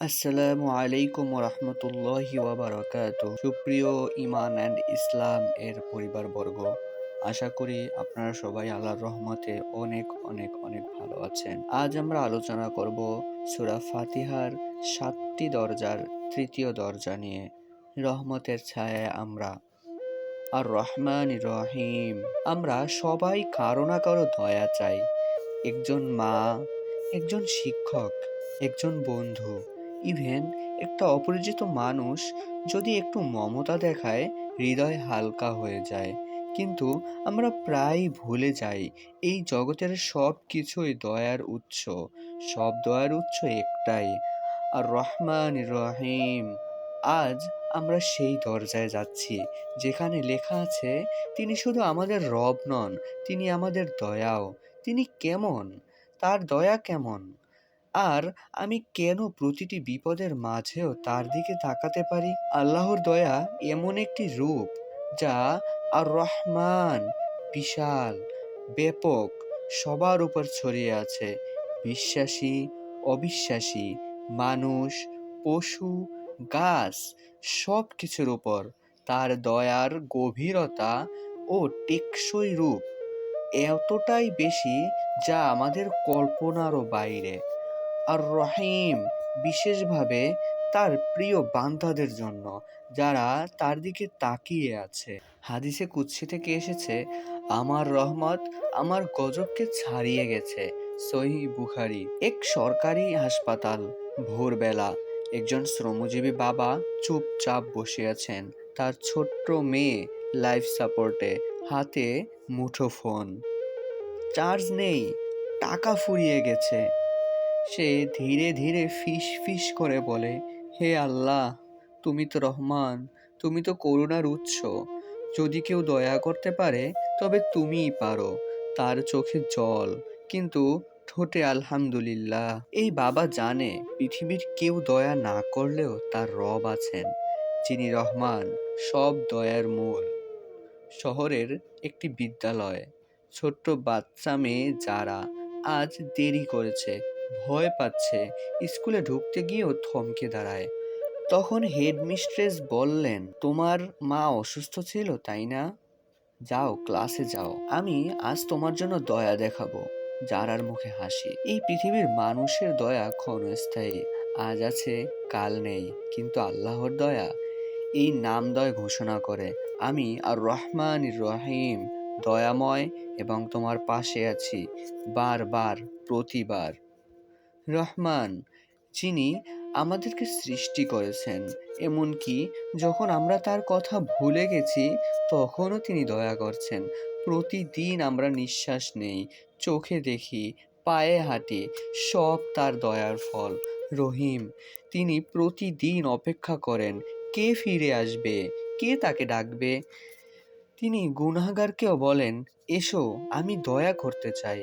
আসসালামু আলাইকুম রহমতুল্লাহি ওয়াবারাকাতু। সুপ্রিয় ইমান অ্যান্ড ইসলাম এর পরিবারবর্গ, আশা করি আপনারা সবাই আল্লাহর রহমতে অনেক অনেক অনেক ভালো আছেন। আজ আমরা আলোচনা করব সূরা ফাতিহার 7টি দরজার তৃতীয় দরজা নিয়ে। রহমতের ছায়ায় আমরা। আর রহমান রহিম। আমরা সবাই কারো না কারো দয়া চাই। একজন মা, একজন শিক্ষক, একজন বন্ধু, ইভেন একটা অপরিচিত মানুষ যদি একটু মমতা দেখায়, হৃদয় হালকা হয়ে যায়। কিন্তু আমরা প্রায় ভুলে যাই এই জগতের সব কিছুই দয়ার উৎস। সব দয়ার উৎস একটাই, আর রহমান রহিম। আজ আমরা সেই দরজায় যাচ্ছি যেখানে লেখা আছে, তিনি শুধু আমাদের রব নন, তিনি আমাদের দয়াও। তিনি কেমন, তার দয়া কেমন, আর আমি কেন প্রতিটি বিপদের মাঝেও তার দিকে তাকাতে পারি? আল্লাহর দয়া এমন একটি রূপ যা আর রহমান, বিশাল, ব্যাপক, সবার উপর ছড়িয়ে আছে। বিশ্বাসী, অবিশ্বাসী, মানুষ, পশু, গাছ, সব কিছুর উপর তার দয়ার গভীরতা ও টেকসই রূপ এতটাই বেশি যা আমাদের কল্পনারও বাইরে। আর রহিম বিশেষভাবে তার প্রিয় বান্দাদের জন্য, যারা তার দিকে তাকিয়ে আছে। হাদিসে কুদসি থেকে এসেছে, আমার রহমত আমার গজবকে ছাড়িয়ে গেছে। সহিহ বুখারী। এক সরকারি হাসপাতাল। ভোরবেলা একজন শ্রমজীবী বাবা চুপচাপ বসে আছেন। তার ছোট্ট মেয়ে লাইফ সাপোর্টে, হাতে মুঠোফোন। চার্জ নেই, টাকা ফুরিয়ে গেছে। সে ধীরে ধীরে ফিস ফিস করে বলে, হে আল্লাহ, তুমি তো রহমান, তুমি তো করুণার উৎস। যদি কেউ দয়া করতে পারে তবে তুমিই পারো। তার চোখে জল, কিন্তু ঠোঁটে আলহামদুলিল্লাহ। এই বাবা জানে পৃথিবীর কেউ দয়া না করলেও তার রব আছেন, যিনি রহমান, সব দয়ার মূল। শহরের একটি বিদ্যালয়। ছোট্ট বাচ্চা মেয়ে যারা আজ দেরি করেছে, ভয় পাচ্ছে, স্কুলে ঢুকতে গিয়েও থমকে দাঁড়ায়। তখন হেডমিস্ট্রেস বললেন, তোমার মা অসুস্থ ছিল তাই না? যাও, ক্লাসে যাও, আমি আজ তোমার জন্য দয়া দেখাবো। যারার মুখে হাসি। এই পৃথিবীর মানুষের দয়া ক্ষণস্থায়ী, আজ আছে কাল নেই, কিন্তু আল্লাহর দয়া এই নামদয় ঘোষণা করে, আমি আর রহমান রহিম, দয়াময় এবং তোমার পাশে আছি বারবার, প্রতিবার। রহমান, যিনি আমাদেরকে সৃষ্টি করেছেন, এমনকি যখন আমরা তার কথা ভুলে গেছি তখনও তিনি দয়া করছেন। প্রতিদিন আমরা নিঃশ্বাস নেই, চোখে দেখি, পায়ে হাঁটি, সব তার দয়ার ফল। রহিম, তিনি প্রতিদিন অপেক্ষা করেন কে ফিরে আসবে, কে তাকে ডাকবে। তিনি গুনাহগারকেও বলেন, এসো, আমি দয়া করতে চাই।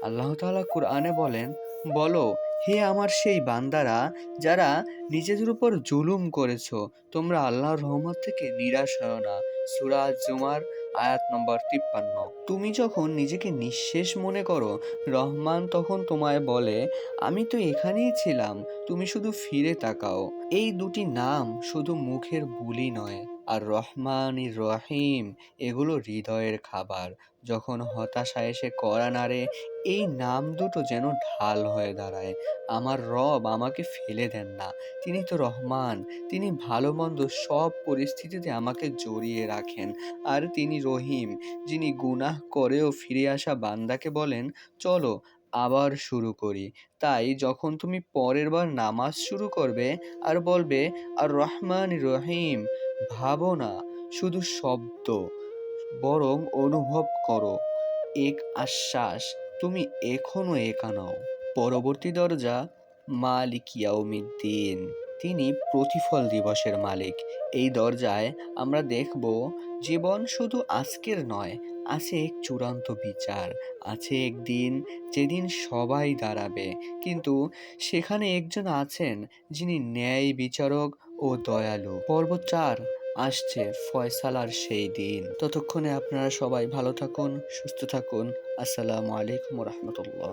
আল্লাহ তাআলা কুরআনে বলেন, বলো, হে আমার সেই বান্দারা যারা নিজেদের উপর জুলুম করেছো, তোমরা আল্লাহর রহমত থেকে নিরাশ হও না। সূরা আজ-জুমার আয়াত নম্বর 53। তুমি যখন নিজেকে নিঃশেষ মনে করো, রহমান তখন তোমায় বলে, আমি তো এখানেই ছিলাম, তুমি শুধু ফিরে তাকাও। এই দুটি নাম শুধু মুখের বুলি নয়, আর রহমান রহিম এগুলো হৃদয়ের খাবার। যখন হতাশা এসে কড়া নাড়ে, এই নাম দুটো যেন ঢাল হয়ে দাঁড়ায়। আমার রব আমাকে ফেলে দেন না, তিনি তো রহমান, তিনি ভালো মন্দ সব পরিস্থিতিতে আমাকে জড়িয়ে রাখেন। আর তিনি রহিম, যিনি গুনাহ করেও ফিরে আসা বান্দাকে বলেন, চলো আবার শুরু করি। তাই যখন তুমি পরের বার নামাজ শুরু করবে আর বলবে আর রহমান রহিম, ভাবো না শুধু শব্দ, বরং অনুভব করো এক আশ্বাস, তুমি এখনো একা নও। পরবর্তী দরজা, মালিক ইয়াউমিদ্দিন। তিনি প্রতিফল দিবসের মালিক। এই দরজায় আমরা দেখব, জীবন শুধু আজকের নয়, আছে এক চূড়ান্ত বিচার। আছে একদিন যেদিন সবাই দাঁড়াবে, কিন্তু সেখানে একজন আছেন যিনি ন্যায় বিচারক ও দয়ালু। পর্ব 4 আসছে, ফয়সালার সেই দিন। ততক্ষণে আপনারা সবাই ভালো থাকুন, সুস্থ থাকুন। আসসালামু আলাইকুম রহমতুল্লাহ।